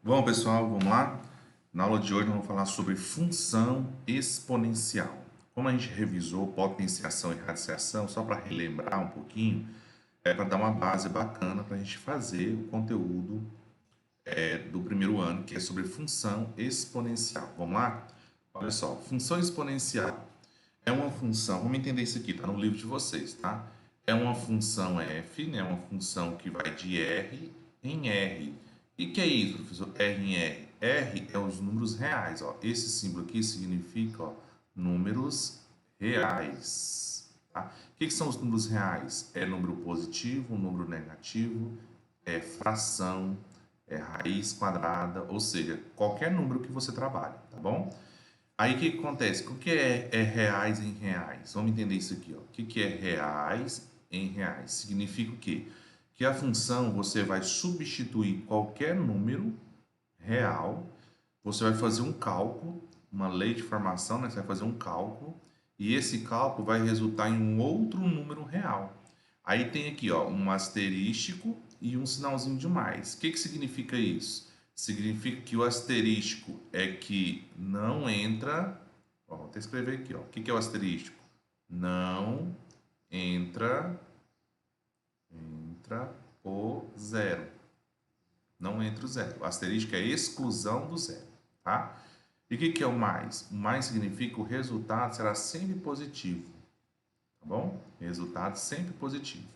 Bom, pessoal, vamos lá? Na aula de hoje, nós vamos falar sobre função exponencial. Como a gente revisou potenciação e radiciação, só para relembrar um pouquinho, para dar uma base bacana para a gente fazer o conteúdo do primeiro ano, que é sobre função exponencial. Vamos lá? Olha só, função exponencial é uma função, vamos entender isso aqui, está no livro de vocês, tá? É uma função f, né? Uma função que vai de R em R. E que é isso, professor? R em R. R é os números reais, ó. Esse símbolo aqui significa, ó, números reais, tá? O que são os números reais? É número positivo, número negativo, é fração, é raiz quadrada, ou seja, qualquer número que você trabalhe, tá bom? Aí o que acontece? O que é reais em reais? Vamos entender isso aqui, ó. O que é reais em reais? Significa o quê? Que a função você vai substituir qualquer número real, você vai fazer um cálculo, uma lei de formação, né? Você vai fazer um cálculo, e esse cálculo vai resultar em um outro número real. Aí tem aqui, ó, um asterístico e um sinalzinho de mais. O que significa isso? Significa que o asterístico é que não entra. Ó, vou até escrever aqui, ó. O que é o asterístico? Não entra, entra o zero. Não entra o zero. O asterístico é exclusão do zero, tá? E o que é o mais? O mais significa que o resultado será sempre positivo, tá bom? Resultado sempre positivo.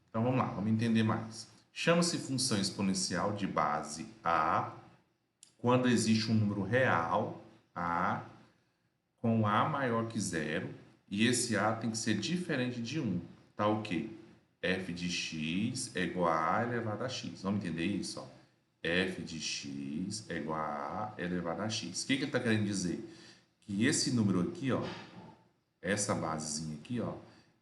Então vamos lá, vamos entender mais. Chama-se função exponencial de base A quando existe um número real, A, com A maior que zero, e esse A tem que ser diferente de 1. Tá o quê? F de x é igual a elevado a x. Vamos entender isso? Ó? F de x é igual a elevado a x. O que ele está querendo dizer? Que esse número aqui, ó, essa basezinha aqui, ó,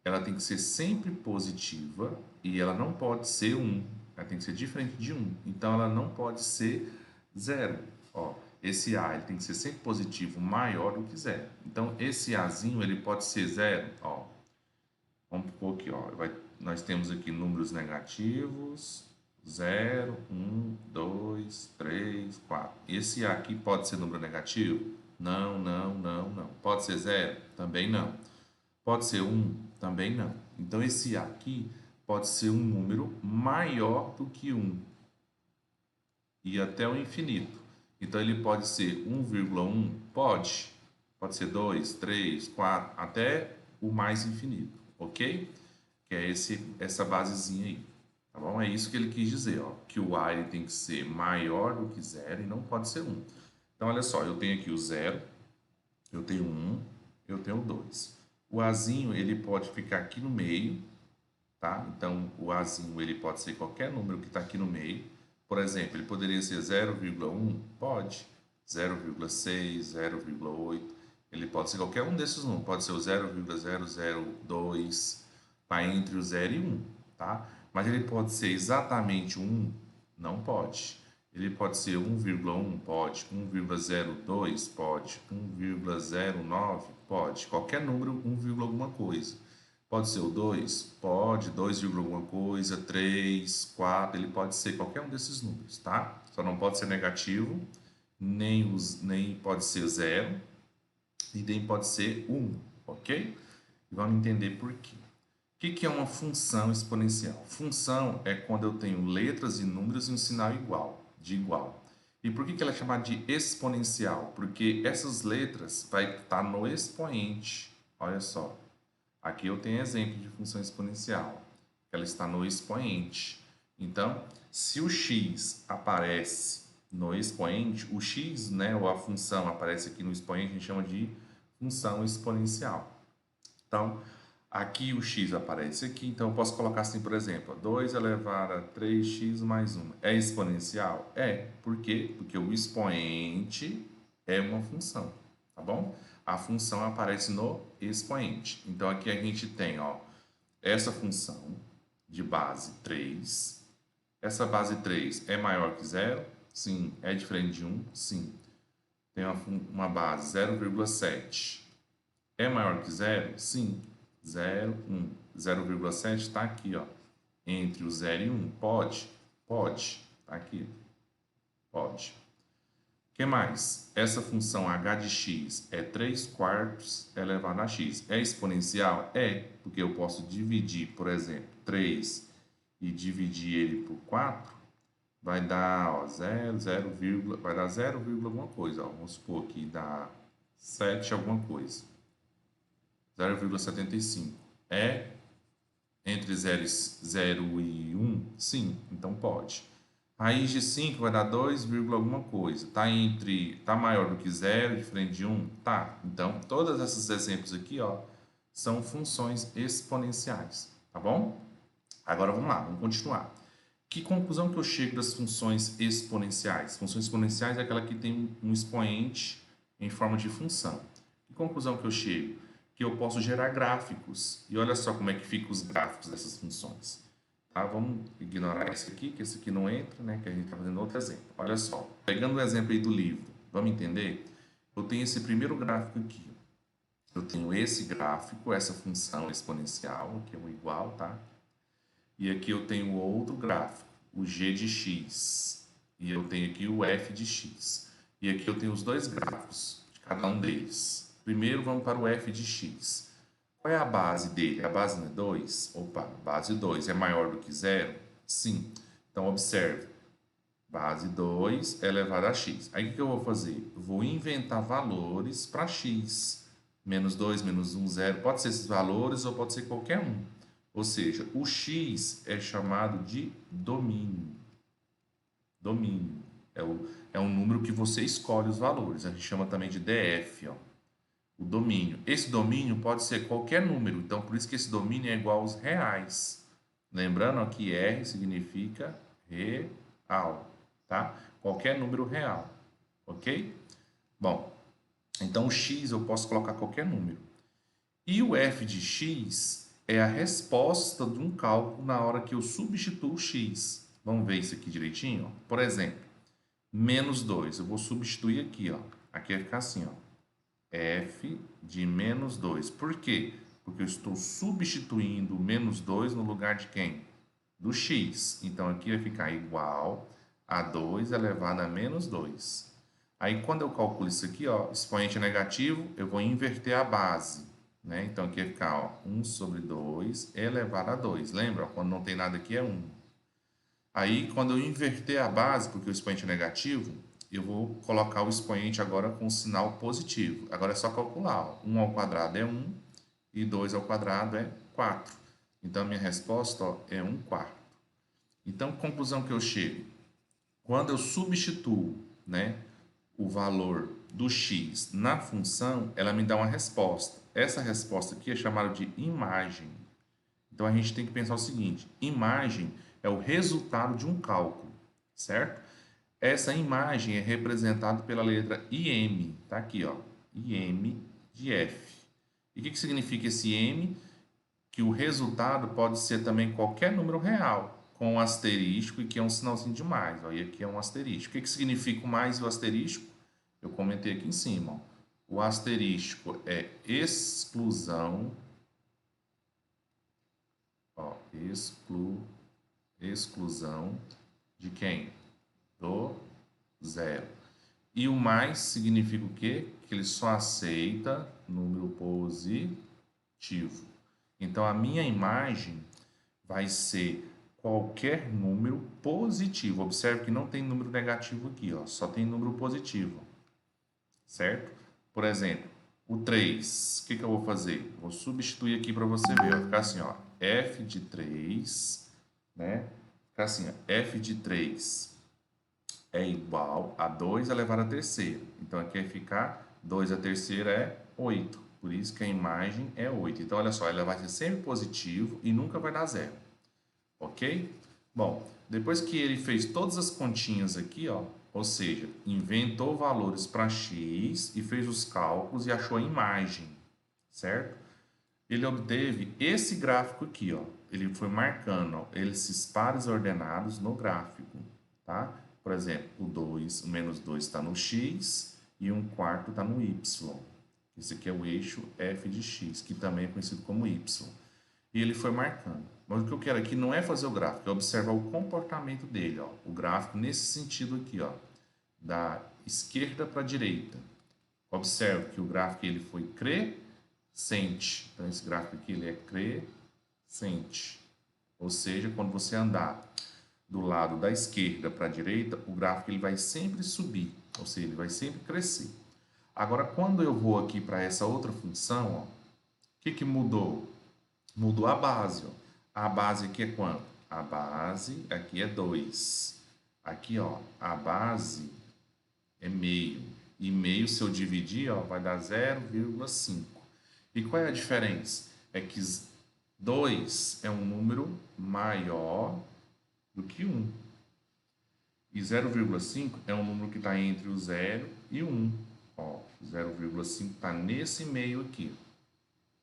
ela tem que ser sempre positiva e ela não pode ser 1. Ela tem que ser diferente de 1. Então, ela não pode ser zero. Ó, esse A ele tem que ser sempre positivo maior do que zero. Então, esse Azinho ele pode ser zero. Ó, vamos pôr aqui, ó, nós temos aqui números negativos, 0, 1, 2, 3, 4. Esse A aqui pode ser número negativo? Não, não, não, não. Pode ser zero? Também não. Pode ser 1? Também não. Então, esse A aqui pode ser um número maior do que 1 e até o infinito. Então, ele pode ser 1,1? Pode. Pode ser 2, 3, 4, até o mais infinito, ok? Que é essa basezinha aí, tá bom? É isso que ele quis dizer, ó, que o A ele tem que ser maior do que zero e não pode ser 1. Então, olha só, eu tenho aqui o 0, eu tenho 1, eu tenho 2. O Azinho, ele pode ficar aqui no meio, tá? Então, o Azinho, ele pode ser qualquer número que está aqui no meio. Por exemplo, ele poderia ser 0,1? Pode. 0,6, 0,8. Ele pode ser qualquer um desses números. Pode ser o 0,002, tá entre o 0 e 1, tá? Mas ele pode ser exatamente 1? Não pode. Ele pode ser 1,1? Pode. 1,02? Pode. 1,09? Pode. Qualquer número, 1, alguma coisa. Pode ser o 2? Pode. 2, alguma coisa. 3, 4. Ele pode ser qualquer um desses números, tá? Só não pode ser negativo, nem pode ser 0 e nem pode ser 1, ok? E vamos entender por quê. O que é uma função exponencial? Função é quando eu tenho letras e números e um sinal igual, de igual. E por que ela é chamada de exponencial? Porque essas letras vai estar no expoente. Olha só. Aqui eu tenho exemplo de função exponencial. Ela está no expoente. Então, se o x aparece no expoente, o x, né, ou a função aparece aqui no expoente, a gente chama de função exponencial. Então, aqui o x aparece aqui, então eu posso colocar assim, por exemplo, 2 elevado a 3x mais 1. É exponencial? É. Por quê? Porque o expoente é uma função, tá bom? A função aparece no expoente. Então, aqui a gente tem, ó, essa função de base 3. Essa base 3 é maior que zero? Sim. É diferente de 1? Sim. Tem uma base 0,7. É maior que zero? Sim. 0, 1. 0,7 está aqui, ó. Entre o 0 e 1. Pode? Pode. Está aqui. Pode. que mais? Essa função h de x é 3 quartos elevado a x. É exponencial? É, porque eu posso dividir, por exemplo, 3 e dividir ele por 4, vai dar, ó, 0, 0, vai dar 0, alguma coisa. Ó. Vamos supor que dá 7 alguma coisa. 0,75. É entre 0 e 1? Sim, então pode. Raiz de 5 vai dar 2, alguma coisa. Tá maior do que 0, diferente de 1? Tá. Então, todos esses exemplos aqui, ó, são funções exponenciais, tá bom? Agora vamos lá, vamos continuar. Que conclusão que eu chego das funções exponenciais? Funções exponenciais é aquela que tem um expoente em forma de função. Que conclusão que eu chego? Que eu posso gerar gráficos. E olha só como é que ficam os gráficos dessas funções. Tá? Vamos ignorar esse aqui, que esse aqui não entra, né? Que a gente está fazendo outro exemplo. Olha só, pegando o exemplo aí do livro, vamos entender? Eu tenho esse primeiro gráfico aqui. Eu tenho esse gráfico, essa função exponencial, que é o igual, tá? E aqui eu tenho outro gráfico, o g de x. E eu tenho aqui o f de x. E aqui eu tenho os dois gráficos, de cada um deles. Primeiro vamos para o f de x. Qual é a base dele? A base não é 2? Opa, base 2 é maior do que zero? Sim. Então, observe. Base 2 elevado a x. Aí, o que eu vou fazer? Vou inventar valores para x. Menos 2, menos 1, 0. Pode ser esses valores ou pode ser qualquer um. Ou seja, o x é chamado de domínio. Domínio. É um número que você escolhe os valores. A gente chama também de DF, ó. O domínio. Esse domínio pode ser qualquer número, então por isso que esse domínio é igual aos reais. Lembrando ó, que R significa real, tá? Qualquer número real, ok? Bom, então o x eu posso colocar qualquer número. E o f de x é a resposta de um cálculo na hora que eu substituo o x. Vamos ver isso aqui direitinho? Ó. Por exemplo, menos 2, eu vou substituir aqui, ó. Aqui vai ficar assim, ó. F de menos 2. Por quê? Porque eu estou substituindo o menos 2 no lugar de quem? Do x. Então, aqui vai ficar igual a 2 elevado a menos 2. Aí, quando eu calculo isso aqui, ó, expoente negativo, eu vou inverter a base. Né? Então, aqui vai ficar ó, 1 sobre 2 elevado a 2. Lembra? Ó, quando não tem nada aqui é 1. Aí, quando eu inverter a base, porque o expoente é negativo, eu vou colocar o expoente agora com sinal positivo. Agora é só calcular. Ó. 1 ao quadrado é 1 e 2 ao quadrado é 4. Então, a minha resposta ó, é 1 quarto. Então, conclusão que eu chego. Quando eu substituo né, o valor do x na função, ela me dá uma resposta. Essa resposta aqui é chamada de imagem. Então, a gente tem que pensar o seguinte. Imagem é o resultado de um cálculo, certo? Essa imagem é representada pela letra IM, tá aqui, ó, IM de F. E o que significa esse M? Que o resultado pode ser também qualquer número real, com um asterisco e que é um sinalzinho de mais, ó, e aqui é um asterisco. O que significa o mais e o asterisco? Eu comentei aqui em cima, ó. O asterisco é exclusão, ó, exclusão de quem? Do zero. E o mais significa o quê? Que ele só aceita número positivo. Então, a minha imagem vai ser qualquer número positivo. Observe que não tem número negativo aqui, ó, só tem número positivo. Certo? Por exemplo, o 3. O que eu vou fazer? Vou substituir aqui para você ver. Vai ficar assim, ó, f de 3, né? Vai ficar assim, ó, f de 3 é igual a 2 elevado à terceira. Então, aqui vai ficar 2 à terceira é 8. Por isso que a imagem é 8. Então, olha só, ela vai ser sempre positivo e nunca vai dar zero. Ok? Bom, depois que ele fez todas as continhas aqui, ó, ou seja, inventou valores para x e fez os cálculos e achou a imagem, certo? Ele obteve esse gráfico aqui, ó. Ele foi marcando ó, esses pares ordenados no gráfico, tá? Por exemplo, o menos 2 está no x e 1 quarto está no y. Esse aqui é o eixo f de x, que também é conhecido como y. E ele foi marcando. Mas o que eu quero aqui não é fazer o gráfico, é observar o comportamento dele, ó. O gráfico nesse sentido aqui, ó. da esquerda para a direita. Observe que o gráfico ele foi crescente. Então, esse gráfico aqui ele é crescente. Ou seja, quando você andar do lado da esquerda para a direita, o gráfico ele vai sempre subir. Ou seja, ele vai sempre crescer. Agora, quando eu vou aqui para essa outra função, ó, o que mudou? Mudou a base. Ó. A base aqui é quanto? A base aqui é 2. Aqui, ó, a base é meio. E meio, se eu dividir, ó, vai dar 0,5. E qual é a diferença? É que 2 é um número maior do que 1. E 0,5 é um número que está entre o 0 e o 1. Ó, 0,5 está nesse meio aqui.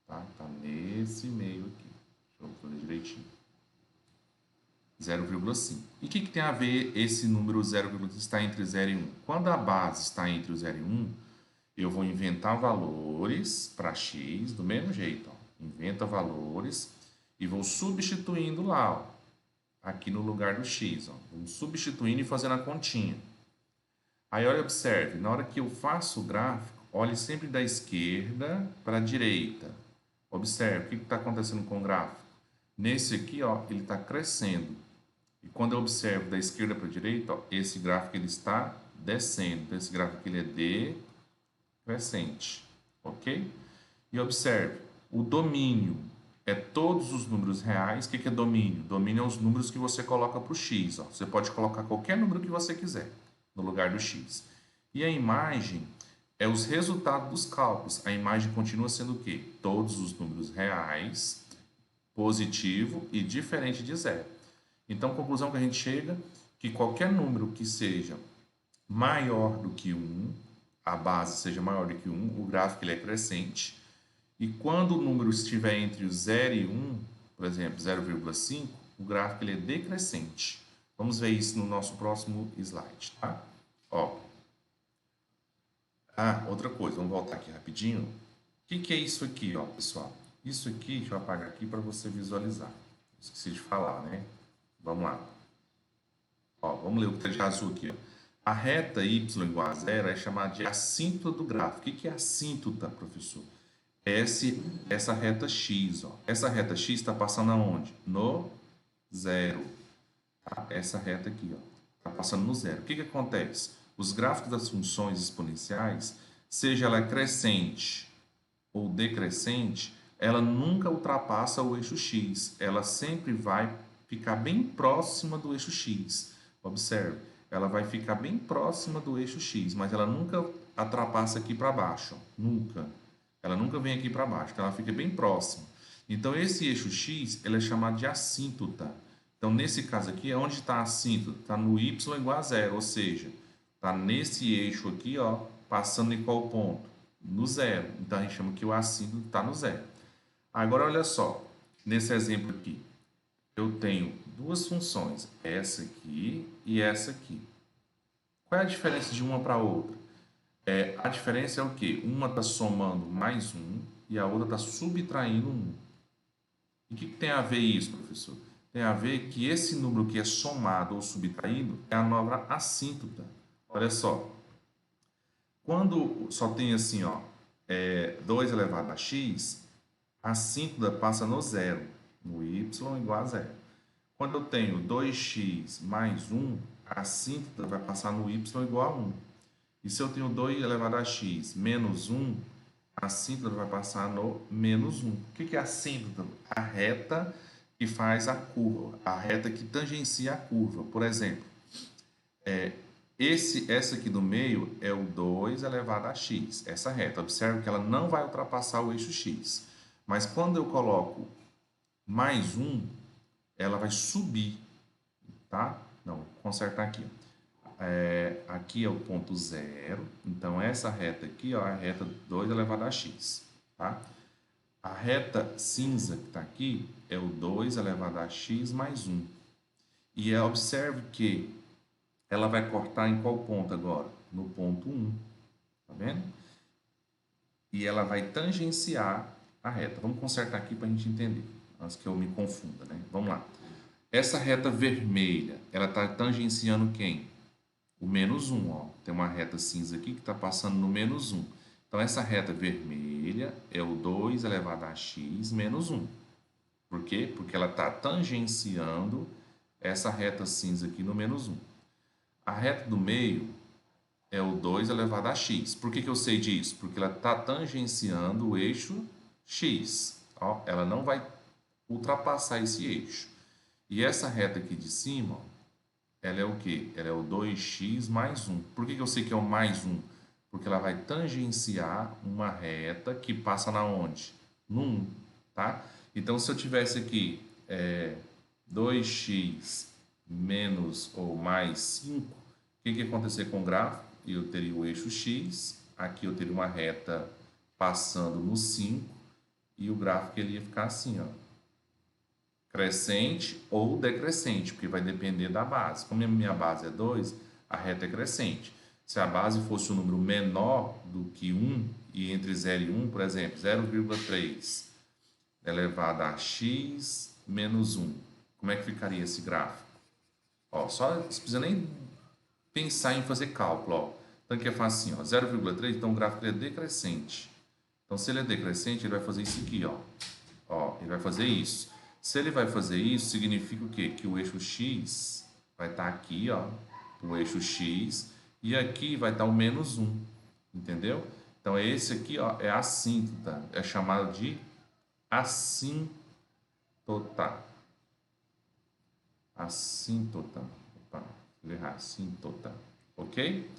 Tá? Tá nesse meio aqui. Deixa eu fazer direitinho. 0,5. E o que tem a ver esse número 0,5 está entre 0 e 1? Quando a base está entre o 0 e 1, eu vou inventar valores para x do mesmo jeito. Ó. Inventa valores e vou substituindo lá, ó, aqui no lugar do x. Ó. Vamos substituindo e fazendo a continha. Aí, olha, observe, na hora que eu faço o gráfico, olhe sempre da esquerda para a direita. Observe, o que está acontecendo com o gráfico? Nesse aqui, ó, ele está crescendo. E quando eu observo da esquerda para a direita, ó, esse gráfico ele está descendo. Então, esse gráfico aqui ele é decrescente. Ok? E observe, o domínio é todos os números reais. O que é domínio? Domínio é os números que você coloca para o x. Ó. Você pode colocar qualquer número que você quiser no lugar do x. E a imagem é os resultados dos cálculos. A imagem continua sendo o quê? Todos os números reais, positivo e diferente de zero. Então, a conclusão que a gente chega que qualquer número que seja maior do que 1, a base seja maior do que 1, o gráfico ele é crescente. E quando o número estiver entre o 0 e 1, por exemplo, 0,5, o gráfico ele é decrescente. Vamos ver isso no nosso próximo slide, tá? Ó. Outra coisa, vamos voltar aqui rapidinho. O que é isso aqui, ó, pessoal? Isso aqui, deixa eu apagar aqui para você visualizar. Esqueci de falar, né? Vamos lá. Ó, vamos ler o que está de azul aqui. Ó. A reta y igual a zero é chamada de assíntota do gráfico. O que é assíntota, professor? Essa reta x. Ó. Essa reta x está passando aonde? No zero. Tá? Essa reta aqui está passando no zero. O que acontece? Os gráficos das funções exponenciais, seja ela crescente ou decrescente, ela nunca ultrapassa o eixo x. Ela sempre vai ficar bem próxima do eixo x. Observe, ela vai ficar bem próxima do eixo x, mas ela nunca ultrapassa aqui para baixo. Nunca. Ela nunca vem aqui para baixo, então ela fica bem próxima. Então, esse eixo x ele é chamado de assíntota. Então, nesse caso aqui, onde está a assíntota? Está no y igual a zero, ou seja, está nesse eixo aqui, ó, passando em qual ponto? No zero. Então, a gente chama que o assíntota está no zero. Agora, olha só, nesse exemplo aqui, eu tenho duas funções, essa aqui e essa aqui. Qual é a diferença de uma para a outra? A diferença é o quê? Uma está somando mais um e a outra está subtraindo um. E o que tem a ver isso, professor? Tem a ver que esse número que é somado ou subtraído é a nova assíntota. Olha só. Quando só tem assim, ó, 2 elevado a x, a assíntota passa no zero, no y igual a zero. Quando eu tenho 2x mais 1, a assíntota vai passar no y igual a 1. E se eu tenho 2 elevado a x menos 1, a assíntota vai passar no menos 1. O que é a assíntota? A reta que faz a curva, a reta que tangencia a curva. Por exemplo, essa aqui do meio é o 2 elevado a x, essa reta. Observe que ela não vai ultrapassar o eixo x. Mas quando eu coloco mais 1, ela vai subir, tá? Não, vou consertar aqui. Aqui é o ponto zero, então essa reta aqui, ó, é a reta 2 elevado a x, tá? A reta cinza que está aqui é o 2 elevado a x mais 1. E observe que ela vai cortar em qual ponto agora? No ponto 1, tá vendo? E ela vai tangenciar a reta. Vamos consertar aqui para a gente entender, antes que eu me confunda, né? Vamos lá. Essa reta vermelha, ela está tangenciando quem? o menos 1, ó. Tem uma reta cinza aqui que está passando no menos 1. Então, essa reta vermelha é o 2 elevado a x menos 1. Por quê? Porque ela está tangenciando essa reta cinza aqui no menos 1. A reta do meio é o 2 elevado a x. Por que eu sei disso? Porque ela está tangenciando o eixo x. Ó, ela não vai ultrapassar esse eixo. E essa reta aqui de cima, ó, ela é o quê? Ela é o 2x mais 1. Por que eu sei que é o mais 1? Porque ela vai tangenciar uma reta que passa na onde? No 1, tá? Então, se eu tivesse aqui 2x menos ou mais 5, o que ia acontecer com o gráfico? Eu teria o eixo x, aqui eu teria uma reta passando no 5, e o gráfico ele ia ficar assim, ó, crescente ou decrescente, porque vai depender da base. Como a minha base é 2, a reta é crescente. Se a base fosse um número menor do que 1, e entre 0 e 1, por exemplo, 0,3 elevado a x menos 1, como é que ficaria esse gráfico? Ó, só não precisa nem pensar em fazer cálculo. Ó. Então, aqui é fácil assim, ó, 0,3, então o gráfico é decrescente. Então, se ele é decrescente, ele vai fazer isso aqui, ó. Ó, ele vai fazer isso. Se ele vai fazer isso, significa o quê? Que o eixo x vai estar aqui, ó, o eixo x, e aqui vai estar o menos 1, entendeu? Então, esse aqui, ó, é a assíntota, é chamado de assíntota. Assíntota. Opa, vou errar, assíntota, ok?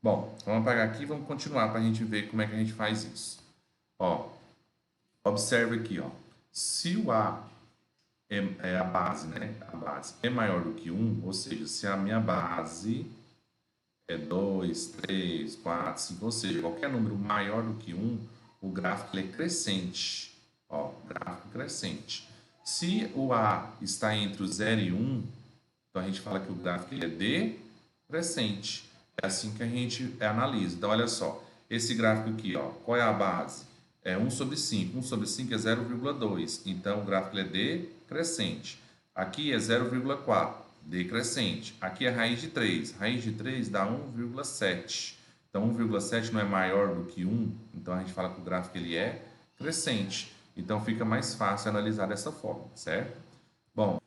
Bom, vamos apagar aqui e vamos continuar para a gente ver como é que a gente faz isso. Ó, observe aqui, ó. Se o A é a base, né? A base é maior do que 1, ou seja, se a minha base é 2, 3, 4, 5, ou seja, qualquer número maior do que 1, o gráfico é crescente. Ó, gráfico crescente. Se o A está entre o 0 e 1, então a gente fala que o gráfico ele é decrescente. É assim que a gente analisa. Então, olha só, esse gráfico aqui, ó, qual é a base? É 1 sobre 5. 1 sobre 5 é 0,2. Então, o gráfico é decrescente. Aqui é 0,4, decrescente. Aqui é raiz de 3. Raiz de 3 dá 1,7. Então, 1,7 não é maior do que 1. Então, a gente fala que o gráfico ele é crescente. Então, fica mais fácil analisar dessa forma, certo? Bom,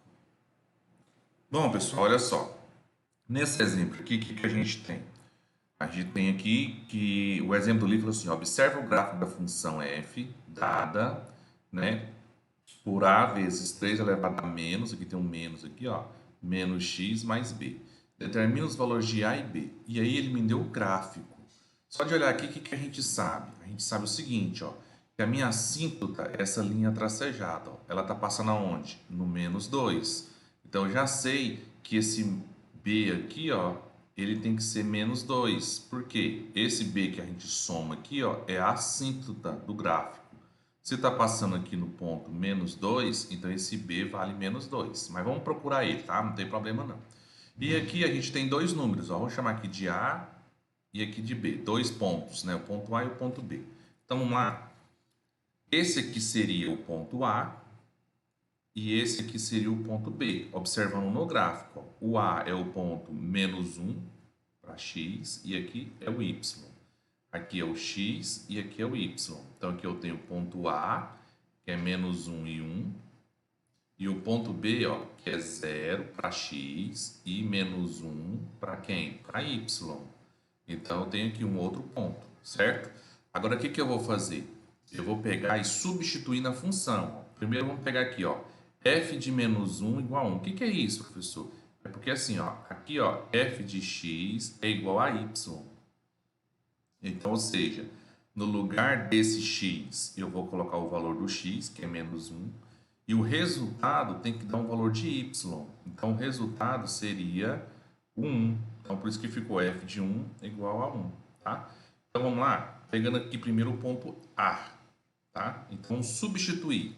pessoal, olha só. Nesse exemplo aqui, o que a gente tem? A gente tem aqui que o exemplo do livro assim, observa o gráfico da função f dada, né, por a vezes 3 elevado a menos, aqui tem um menos aqui, ó, menos x mais b. Determina os valores de a e b. E aí ele me deu o gráfico. Só de olhar aqui, o que a gente sabe? A gente sabe o seguinte, ó, que a minha assíntota é essa linha tracejada, ó, ela está passando aonde? No menos 2. Então, eu já sei que esse b aqui, ó, ele tem que ser menos 2. Por quê? Esse b que a gente soma aqui, ó, é a assíntota do gráfico. Se está passando aqui no ponto menos 2, então esse b vale menos 2. Mas vamos procurar ele, tá? Não tem problema não. E aqui a gente tem dois números, ó, vamos chamar aqui de a e aqui de b. Dois pontos, né? O ponto A e o ponto B. Então, vamos lá. Esse aqui seria o ponto A e esse aqui seria o ponto B. Observando no gráfico, ó, o A é o ponto menos 1 para x e aqui é o y. Aqui é o x e aqui é o y. Então, aqui eu tenho o ponto A, que é menos 1 e 1. E o ponto B, ó, que é 0 para x e menos 1 para quem? Para y. Então, eu tenho aqui um outro ponto, certo? Agora, o que eu vou fazer? Eu vou pegar e substituir na função. Primeiro, vamos pegar aqui, ó, f de menos 1 igual a 1. O que é isso, professor? É porque assim, ó, aqui, ó, f de x é igual a y. Então, ou seja, no lugar desse x, eu vou colocar o valor do x, que é menos 1, e o resultado tem que dar um valor de y. Então, o resultado seria o 1. Então, por isso que ficou f de 1 igual a 1, tá? Então, vamos lá. Pegando aqui primeiro o ponto A, tá? Então, substituir.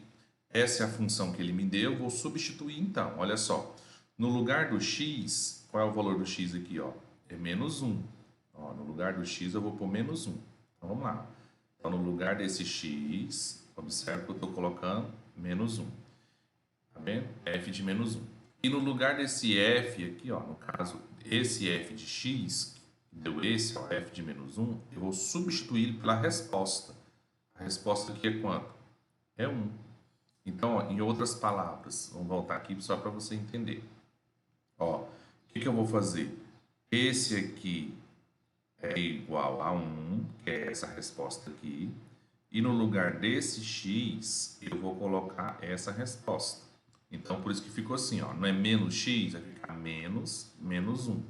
Essa é a função que ele me deu, vou substituir então. Olha só. No lugar do x, qual é o valor do x aqui, ó? É menos 1. Ó, no lugar do x eu vou pôr menos 1. Então, vamos lá. Então, no lugar desse x, observe que eu estou colocando menos 1. Tá vendo? F de menos 1. E no lugar desse f aqui, ó, no caso, esse f de x, deu esse, ó, f de menos 1, eu vou substituir pela resposta. A resposta aqui é quanto? É 1. Então, ó, em outras palavras, vamos voltar aqui só para você entender. Ó, o que eu vou fazer? Esse aqui é igual a 1, que é essa resposta aqui. E no lugar desse x, eu vou colocar essa resposta. Então, por isso que ficou assim, ó. Não é menos x, vai ficar menos 1.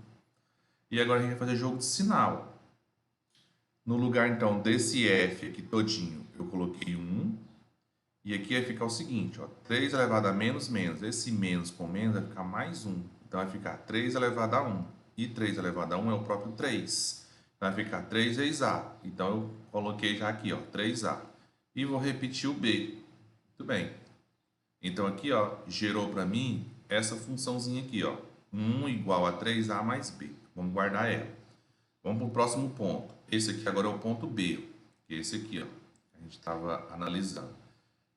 E agora a gente vai fazer jogo de sinal. No lugar, então, desse f aqui todinho, eu coloquei 1. E aqui vai ficar o seguinte, ó. 3 elevado a menos, menos. Esse menos com menos vai ficar mais 1. Então, vai ficar 3 elevado a 1. E 3 elevado a 1 é o próprio 3. Vai ficar 3 vezes a. Então, eu coloquei já aqui, ó, 3a. E vou repetir o b. Muito bem. Então, aqui, ó, gerou para mim essa funçãozinha aqui, ó. 1 igual a 3a mais b. Vamos guardar ela. Vamos para o próximo ponto. Esse aqui agora é o ponto b. Que é esse aqui, ó. A gente estava analisando.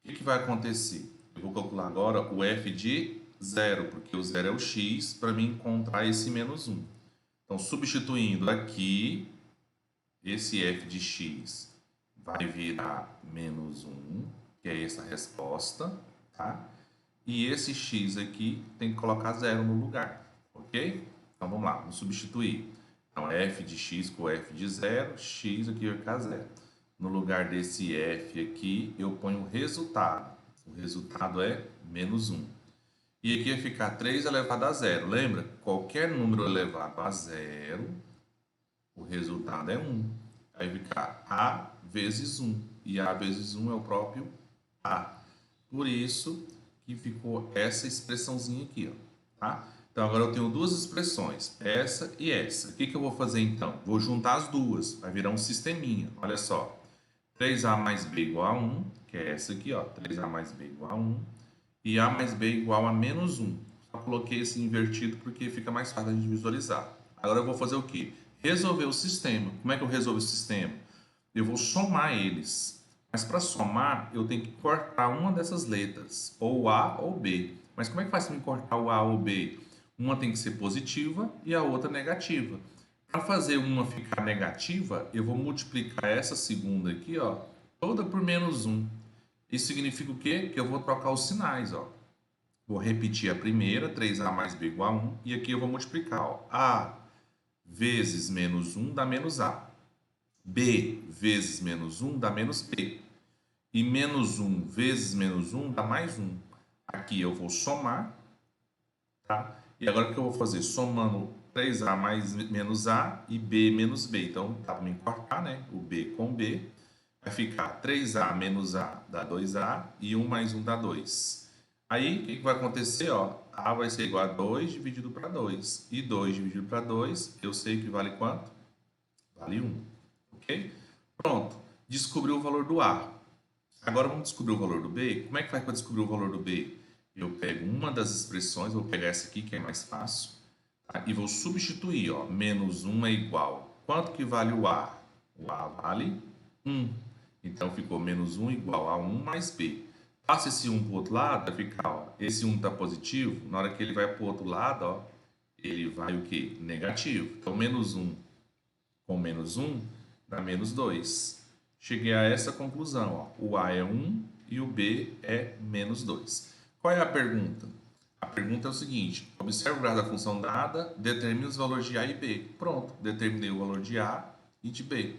O que vai acontecer? Eu vou calcular agora o f de 0, porque o 0 é o x, para mim encontrar esse menos 1. Então, substituindo aqui, esse f de x vai virar menos 1, que é essa resposta, tá? E esse x aqui tem que colocar 0 no lugar, ok? Então, vamos lá, vamos substituir. Então, f de x com f de 0, x aqui vai ficar 0. No lugar desse f aqui, eu ponho o resultado. O resultado é menos 1. E aqui vai ficar 3 elevado a 0. Lembra? Qualquer número elevado a 0, o resultado é 1. Aí vai ficar a vezes 1. E a vezes 1 é o próprio a. Por isso que ficou essa expressãozinha aqui, ó, tá? Então, agora eu tenho duas expressões, essa e essa. O que eu vou fazer, então? Vou juntar as duas, vai virar um sisteminha. Olha só, 3a mais b igual a 1, que é essa aqui, ó, 3a mais b igual a 1, e a mais b igual a menos 1. Só coloquei esse invertido porque fica mais fácil a gente visualizar. Agora eu vou fazer o quê? Resolver o sistema. Como é que eu resolvo o sistema? Eu vou somar eles. Mas para somar, eu tenho que cortar uma dessas letras, ou A ou B. Mas como é que faz para me cortar o A ou B? Uma tem que ser positiva e a outra negativa. Para fazer uma ficar negativa, eu vou multiplicar essa segunda aqui, ó, toda por menos 1. Isso significa o quê? Que eu vou trocar os sinais, ó. Vou repetir a primeira, 3a mais b igual a 1, e aqui eu vou multiplicar, ó. A vezes menos 1 dá menos A. B vezes menos 1 dá menos B. E menos 1 vezes menos 1 dá mais 1. Aqui eu vou somar, tá? E agora o que eu vou fazer? Somando 3A mais menos A e B menos B. Então, dá para me cortar, né? O B com B. Vai ficar 3A menos A dá 2A e 1 mais 1 dá 2. Aí, o que vai acontecer? Ó, A vai ser igual a 2 dividido para 2. E 2 dividido para 2, eu sei que vale quanto? Vale 1. Ok? Pronto. Descobriu o valor do A. Agora vamos descobrir o valor do B. Como é que faz para descobrir o valor do B? Eu pego uma das expressões, vou pegar essa aqui que é mais fácil, tá? E vou substituir, ó, menos 1 é igual. Quanto que vale o A? O A vale 1. Então ficou menos 1 igual a 1 mais B. Passa esse 1 para o outro lado, vai ficar, ó, esse 1 está positivo, na hora que ele vai para o outro lado, ó, ele vai o quê? Negativo. Então menos 1 com menos 1 dá menos 2. Cheguei a essa conclusão, ó. O A é 1 e o B é menos 2. Qual é a pergunta? A pergunta é o seguinte: observe o grafo da função dada, determine os valores de A e B. Pronto, determinei o valor de A e de B.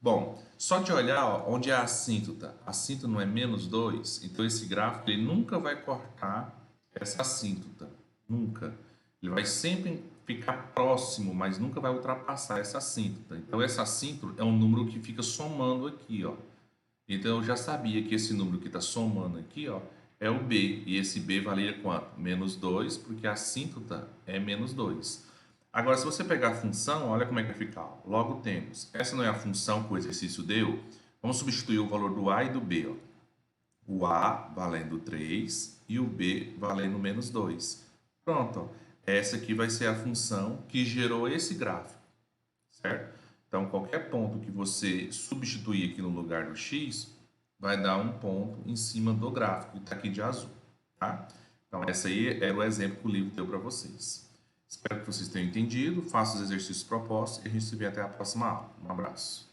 Bom, só de olhar, ó, onde é a assíntota. A assíntota não é menos 2, então esse gráfico ele nunca vai cortar essa assíntota. Nunca. Ele vai sempre ficar próximo, mas nunca vai ultrapassar essa assíntota. Então, essa assíntota é um número que fica somando aqui, ó. Então, eu já sabia que esse número que está somando aqui, ó, é o B. E esse B valia quanto? Menos 2, porque a assíntota é menos 2. Agora, se você pegar a função, olha como é que vai ficar. Logo temos, essa não é a função que o exercício deu. Vamos substituir o valor do A e do B, ó. O A valendo 3 e o B valendo menos 2. Pronto, ó. Essa aqui vai ser a função que gerou esse gráfico, certo? Então, qualquer ponto que você substituir aqui no lugar do x, vai dar um ponto em cima do gráfico, que está aqui de azul, tá? Então, esse aí era o exemplo que o livro deu para vocês. Espero que vocês tenham entendido. Faça os exercícios propostos e a gente se vê até a próxima aula. Um abraço.